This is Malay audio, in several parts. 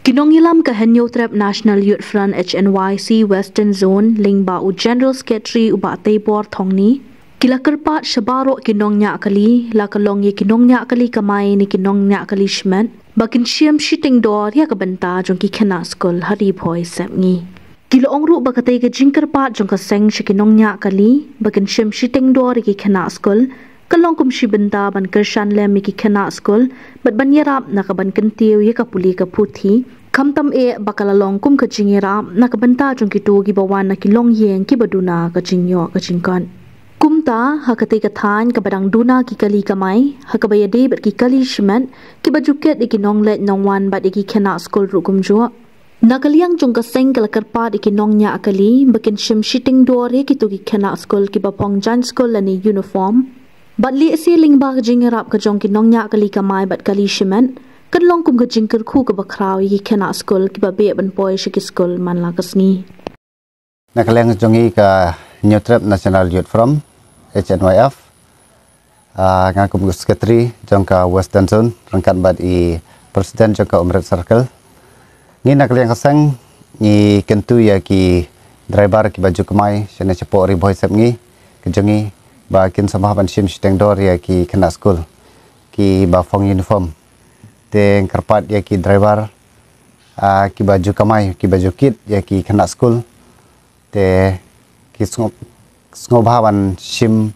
Kinongilam ka Henyotrep National Youth Front HNYC Western Zone lingba u General Secretary uba Taybor Thongni kila kerpat shabaro kinongnya kali la kalong ye kinongnya kali kamai ni kinongnya kali shment bakin siam shitting door ya kabenta jong ki khana school hari boy semngi kila ongru bakatai ke jingkerpat jong ka seng shikinongnya kali bakin siam shitting door ki khana school kalong kum shibenta ban kershan lem ki khana school bat ban yarap na ka ban kentiu ye ka puli ka phuthi kamtam e bakalalong kum ka jingera na ka benta jong ki tu gi bawan na ki long yeng ki baduna ka jingyo ka jingkan kumta hakate ka than ka badang duna ki kali kamai hakabaya de bat ki kali shman ki bajuket ki nonglet nongwan bat ki khana school ru kumjo nakaliang jong ka seng kala karpa ki nongnya akali bakin shim shitting door ki tu ki khana school ki bapong jan school ani uniform bat li si lingba ka jingerap ka jong ki nongnya kali kamai bat kali shman kan long kum ka jingker khu ka bakraw ki khana school ki babe ban poi shi ki school man la kasni nakaliang jongi ka Henyotrep National Youth Front HNYF ngakum secretary jongka Western Zone rangkat bat i presiden jongka Umret Circle ni nak liang kasang ni kentu ya ki driver ki baju kemai sene cepo ri boy sep ngi kejongi ba kin samah ban sim steng dor ya ki kena school ki ba fong uniform teng kerpat ya ki driver ki baju kemai ki baju kit ya ki kena school te ki ngobawan sim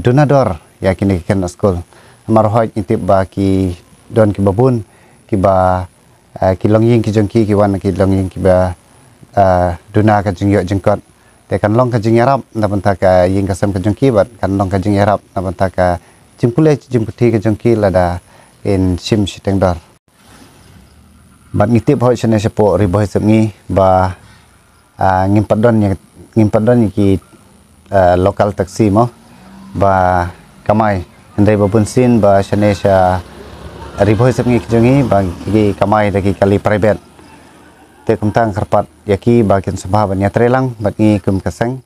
donador ya kini kena school marhoi intip ba ki don ki babun ki ba ki longying ki jongki ki wan ki longying ki ba duna ka jingyo jingkot te kan long ka jingyarap na banta ka ying kasam ka jongki bat kan long ka jingyarap na banta ka jimpule jimputi ka jongki lada in sim siteng dor bat ngitip hoi sene sepo riboh semngi ba ngimpadon ki lokal taksi mo ba kamai ndai babun sin ba shanesha riboh semngi kijongi ba ki kamai daki kali private te kumtang kerpat yaki bagian sabah ban yatrelang bat ngi kum kaseng